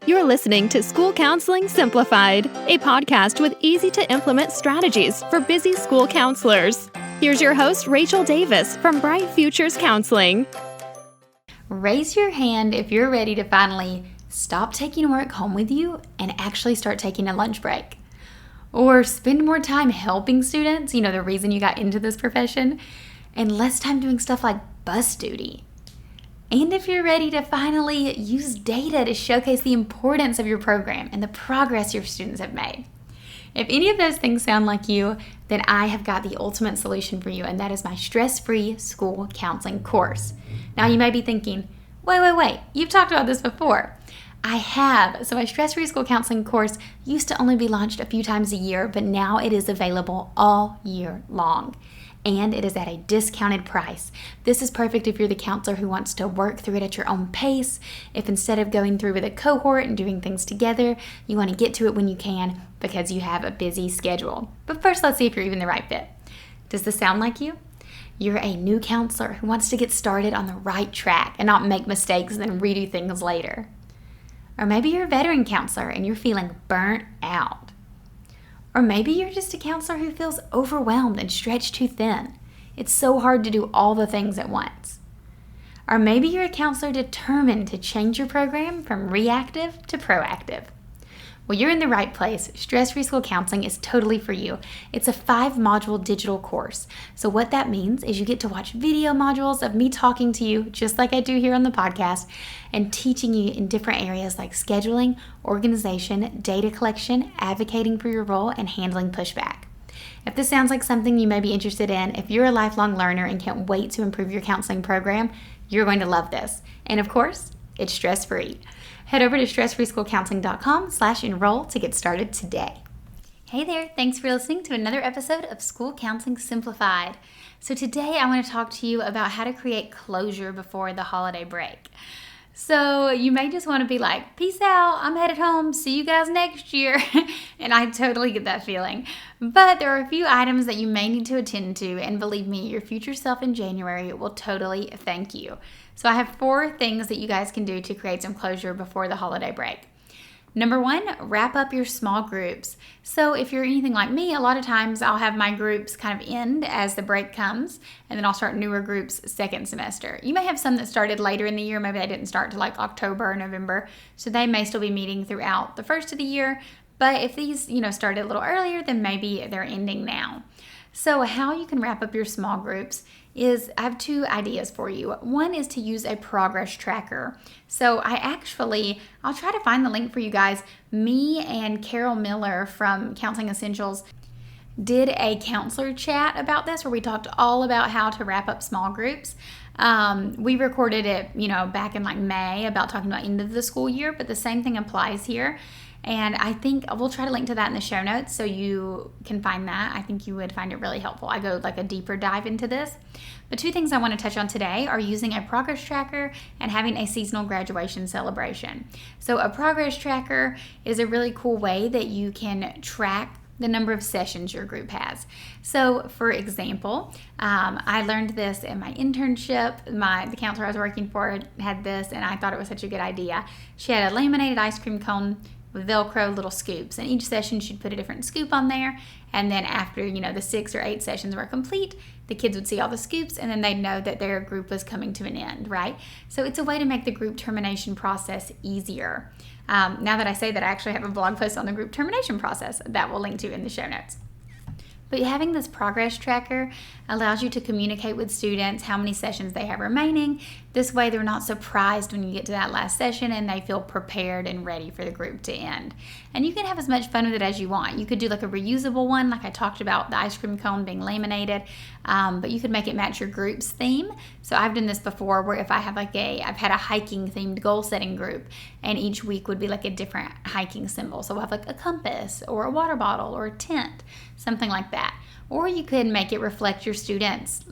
You're listening to School Counseling Simplified, a podcast with easy-to-implement strategies for busy school counselors. Here's your host, Rachel Davis from Bright Futures Counseling. Raise your hand if you're ready to finally stop taking work home with you and actually start taking a lunch break. Or spend more time helping students, the reason you got into this profession, and less time doing stuff like bus duty. And if you're ready to finally use data to showcase the importance of your program and the progress your students have made. If any of those things sound like you, then I have got the ultimate solution for you, and that is my StressFree School Counseling course. Now you may be thinking, wait, you've talked about this before. I have. So my StressFree School Counseling course used to only be launched a few times a year, but now it is available all year long. And it is at a discounted price. This is perfect if you're the counselor who wants to work through it at your own pace. If instead of going through with a cohort and doing things together, you want to get to it when you can because you have a busy schedule. But first, let's see if you're even the right fit. Does this sound like you? You're a new counselor who wants to get started on the right track and not make mistakes and then redo things later. Or maybe you're a veteran counselor and you're feeling burnt out. Or maybe you're just a counselor who feels overwhelmed and stretched too thin. It's so hard to do all the things at once. Or maybe you're a counselor determined to change your program from reactive to proactive. Well, you're in the right place. StressFree School Counseling is totally for you. It's a 5-module digital course. So what that means is you get to watch video modules of me talking to you, just like I do here on the podcast, and teaching you in different areas like scheduling, organization, data collection, advocating for your role, and handling pushback. If this sounds like something you may be interested in, if you're a lifelong learner and can't wait to improve your counseling program, you're going to love this. And of course, it's stress-free. Head over to stressfreeschoolcounseling.com/enroll to get started today. Hey there, thanks for listening to another episode of School Counseling Simplified. So today I want to talk to you about how to create closure before the holiday break. So you may just want to be like, peace out, I'm headed home, see you guys next year. And I totally get that feeling. But there are a few items that you may need to attend to, and believe me, your future self in January will totally thank you. So I have 4 things that you guys can do to create some closure before the holiday break. Number 1, wrap up your small groups. So if you're anything like me, a lot of times I'll have my groups kind of end as the break comes, and then I'll start newer groups second semester. You may have some that started later in the year. Maybe they didn't start till like October or November, so they may still be meeting throughout the first of the year. But if these, started a little earlier, then maybe they're ending now. So how you can wrap up your small groups is, I have 2 ideas for you. One is to use a progress tracker. So I'll try to find the link for you guys. Me and Carol Miller from Counseling Essentials did a counselor chat about this where we talked all about how to wrap up small groups. We recorded it, back in like May about talking about end of the school year, but the same thing applies here. And I think we'll try to link to that in the show notes so you can find that. I think you would find it really helpful. I go like a deeper dive into this. The 2 things I want to touch on today are using a progress tracker and having a seasonal graduation celebration. So a progress tracker is a really cool way that you can track the number of sessions your group has. So for example, I learned this in my internship. The counselor I was working for had this, and I thought it was such a good idea. She had a laminated ice cream cone with Velcro little scoops, and each session she'd put a different scoop on there, and then after the 6 or 8 sessions were complete, the kids would see all the scoops, and then they'd know that their group was coming to an end, right? So it's a way to make the group termination process easier. Now that I say that, I actually have a blog post on the group termination process that we'll link to in the show notes. But having this progress tracker allows you to communicate with students how many sessions they have remaining. This way they're not surprised when you get to that last session, and they feel prepared and ready for the group to end. And you can have as much fun with it as you want. You could do like a reusable one, like I talked about the ice cream cone being laminated, but you could make it match your group's theme. So I've done this before where if I have I've had a hiking themed goal setting group, and each week would be like a different hiking symbol. So we'll have like a compass or a water bottle or a tent, something like that. Or you could make it reflect your students'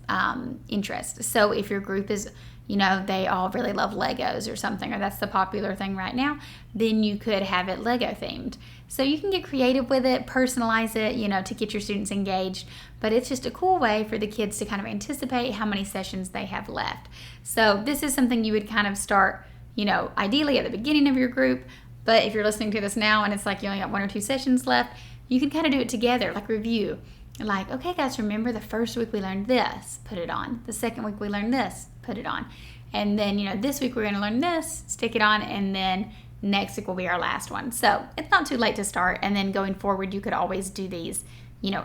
interest. So if your group is, they all really love Legos or something, or that's the popular thing right now, then you could have it Lego themed. So you can get creative with it, personalize it, to get your students engaged. But it's just a cool way for the kids to kind of anticipate how many sessions they have left. So this is something you would kind of start, ideally at the beginning of your group, But if you're listening to this now and it's like you only got 1 or 2 sessions left, you can kind of do it together, like review. Like, okay, guys, remember the first week we learned this, put it on. The second week we learned this, put it on. And then, this week we're going to learn this, stick it on, and then next week will be our last one. So it's not too late to start. And then going forward, you could always do these,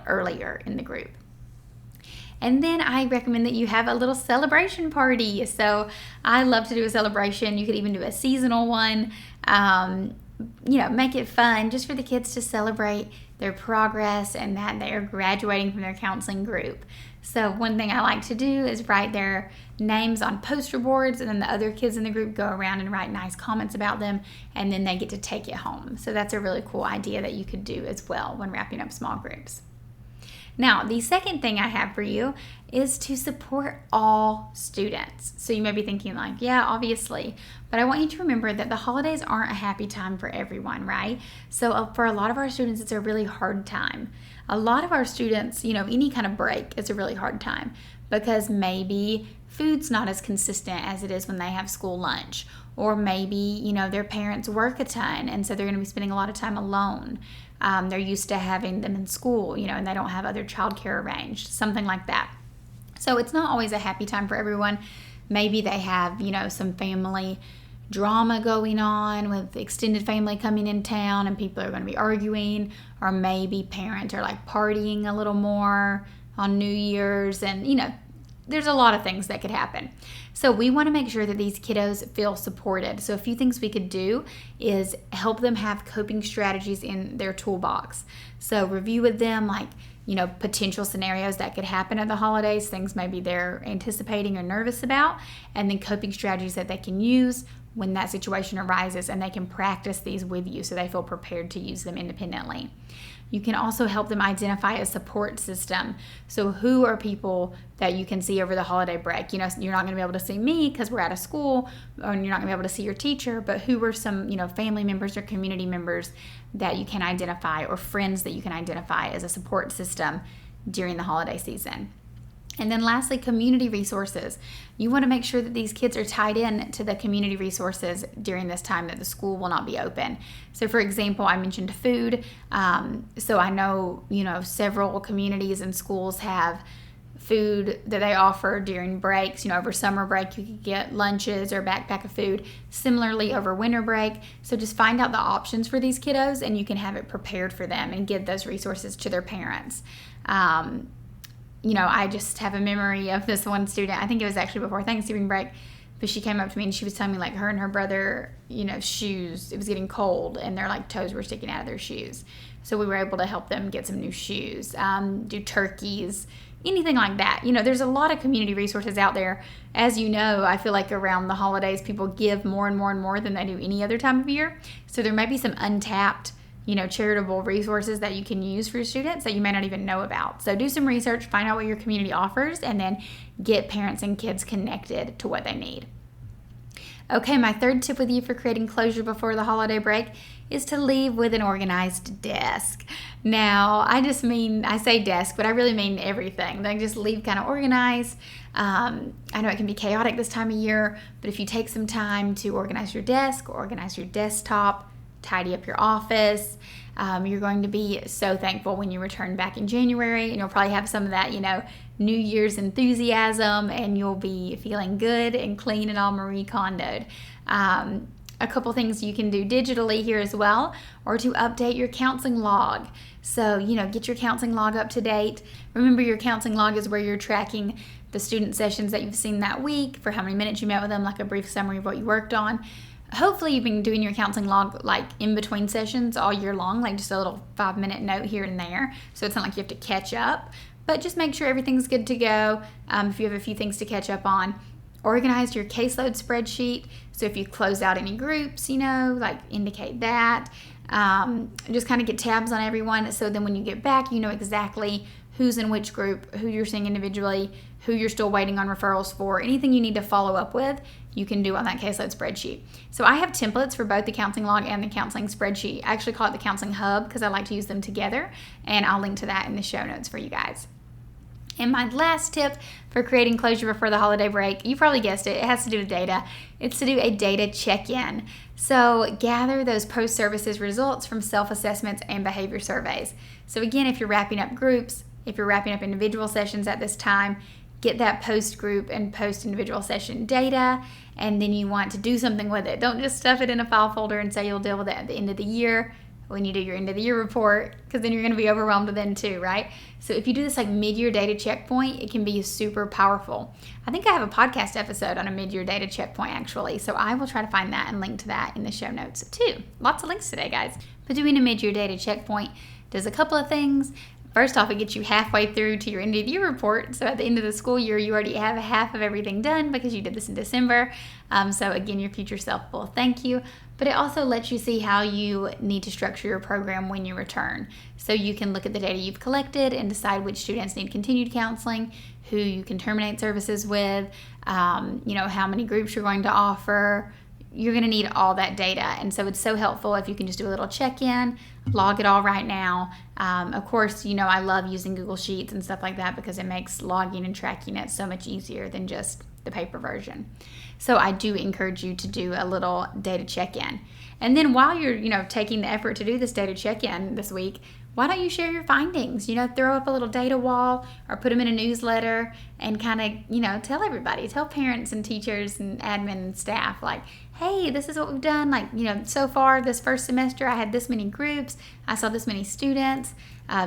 earlier in the group. And then I recommend that you have a little celebration party. So I love to do a celebration. You could even do a seasonal one. Make it fun just for the kids to celebrate their progress and that they are graduating from their counseling group. So one thing I like to do is write their names on poster boards, and then the other kids in the group go around and write nice comments about them, and then they get to take it home. So that's a really cool idea that you could do as well when wrapping up small groups. Now, the second thing I have for you is to support all students. So you may be thinking like, yeah, obviously, but I want you to remember that the holidays aren't a happy time for everyone, right? So for a lot of our students, it's a really hard time. A lot of our students, any kind of break is a really hard time because maybe food's not as consistent as it is when they have school lunch, or maybe, their parents work a ton and so they're going to be spending a lot of time alone. They're used to having them in school, and they don't have other childcare arranged, something like that. So it's not always a happy time for everyone. Maybe they have, some family drama going on with extended family coming in town and people are going to be arguing, or maybe parents are like partying a little more on New Year's, and there's a lot of things that could happen. So we want to make sure that these kiddos feel supported. So a few things we could do is help them have coping strategies in their toolbox. So review with them like, potential scenarios that could happen at the holidays, things maybe they're anticipating or nervous about, and then coping strategies that they can use when that situation arises, and they can practice these with you so they feel prepared to use them independently. You can also help them identify a support system. So who are people that you can see over the holiday break? You're not going to be able to see me because we're out of school, or you're not going to be able to see your teacher, but who are some, family members or community members that you can identify, or friends that you can identify as a support system during the holiday season. And then lastly, community resources. You want to make sure that these kids are tied in to the community resources during this time that the school will not be open. So for example, I mentioned food. So I know, several communities and schools have food that they offer during breaks. Over summer break, you could get lunches or a backpack of food. Similarly, over winter break. So just find out the options for these kiddos, and you can have it prepared for them and give those resources to their parents. I just have a memory of this one student. I think it was actually before Thanksgiving break, but she came up to me and she was telling me like her and her brother, shoes, it was getting cold and their like toes were sticking out of their shoes. So we were able to help them get some new shoes, do turkeys, anything like that. There's a lot of community resources out there. As you know, I feel like around the holidays, people give more and more and more than they do any other time of year. So there might be some untapped charitable resources that you can use for your students that you may not even know about. So do some research, find out what your community offers, and then get parents and kids connected to what they need. Okay, my third tip with you for creating closure before the holiday break is to leave with an organized desk. Now, I say desk, but I really mean everything. Like just leave kind of organized. I know it can be chaotic this time of year, but if you take some time to organize your desk, organize your desktop, tidy up your office, you're going to be so thankful when you return back in January, and you'll probably have some of that, New Year's enthusiasm, and you'll be feeling good and clean and all Marie Kondo'd. A couple things you can do digitally here as well, or to update your counseling log. So, get your counseling log up to date. Remember, your counseling log is where you're tracking the student sessions that you've seen that week, for how many minutes you met with them, like a brief summary of what you worked on. Hopefully you've been doing your counseling log like in between sessions all year long, like just a little 5-minute note here and there. So it's not like you have to catch up, but just make sure everything's good to go. If you have a few things to catch up on, organize your caseload spreadsheet. So if you close out any groups, indicate that. Just kind of get tabs on everyone. So then when you get back, you know exactly who's in which group, who you're seeing individually, who you're still waiting on referrals for. Anything you need to follow up with, you can do on that caseload spreadsheet. So I have templates for both the counseling log and the counseling spreadsheet. I actually call it the counseling hub because I like to use them together, and I'll link to that in the show notes for you guys. And my last tip for creating closure before the holiday break, you probably guessed it, it has to do with data. It's to do a data check-in. So gather those post-services results from self-assessments and behavior surveys. So again, if you're wrapping up groups, if you're wrapping up individual sessions at this time, get that post-group and post-individual session data, and then you want to do something with it. Don't just stuff it in a file folder and say you'll deal with it at the end of the year when you do your end of the year report, because then you're going to be overwhelmed then too, right? So if you do this like mid-year data checkpoint, it can be super powerful. I think I have a podcast episode on a mid-year data checkpoint actually, so I will try to find that and link to that in the show notes too. Lots of links today, guys. But doing a mid-year data checkpoint does a couple of things. First off, it gets you halfway through to your end of the year report. So at the end of the school year, you already have half of everything done because you did this in December. So again, your future self will thank you. But it also lets you see how you need to structure your program when you return. So you can look at the data you've collected and decide which students need continued counseling, who you can terminate services with, how many groups you're going to offer. You're going to need all that data. And so it's so helpful if you can just do a little check-in, log it all right now. Of course, I love using Google Sheets and stuff like that because it makes logging and tracking it so much easier than just the paper version. So I do encourage you to do a little data check-in. And then while you're, taking the effort to do this data check-in this week, why don't you share your findings? Throw up a little data wall or put them in a newsletter and kind of, tell everybody, tell parents and teachers and admin and staff, like, hey, this is what we've done. Like, so far this first semester, I had this many groups. I saw this many students.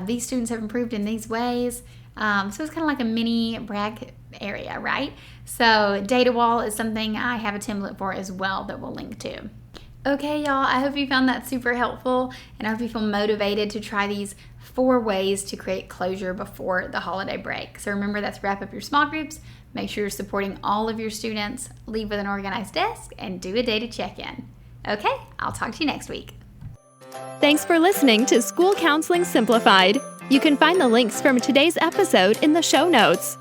These students have improved in these ways. So it's kind of like a mini brag area, right? So data wall is something I have a template for as well that we'll link to. Okay, y'all, I hope you found that super helpful, and I hope you feel motivated to try these 4 ways to create closure before the holiday break. So remember, that's wrap up your small groups, make sure you're supporting all of your students, leave with an organized desk, and do a data check-in. Okay, I'll talk to you next week. Thanks for listening to School Counseling Simplified. You can find the links from today's episode in the show notes.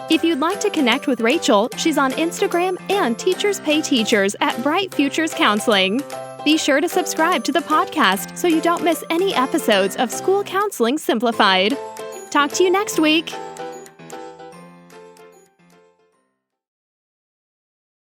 If you'd like to connect with Rachel, she's on Instagram and Teachers Pay Teachers at Bright Futures Counseling. Be sure to subscribe to the podcast so you don't miss any episodes of School Counseling Simplified. Talk to you next week.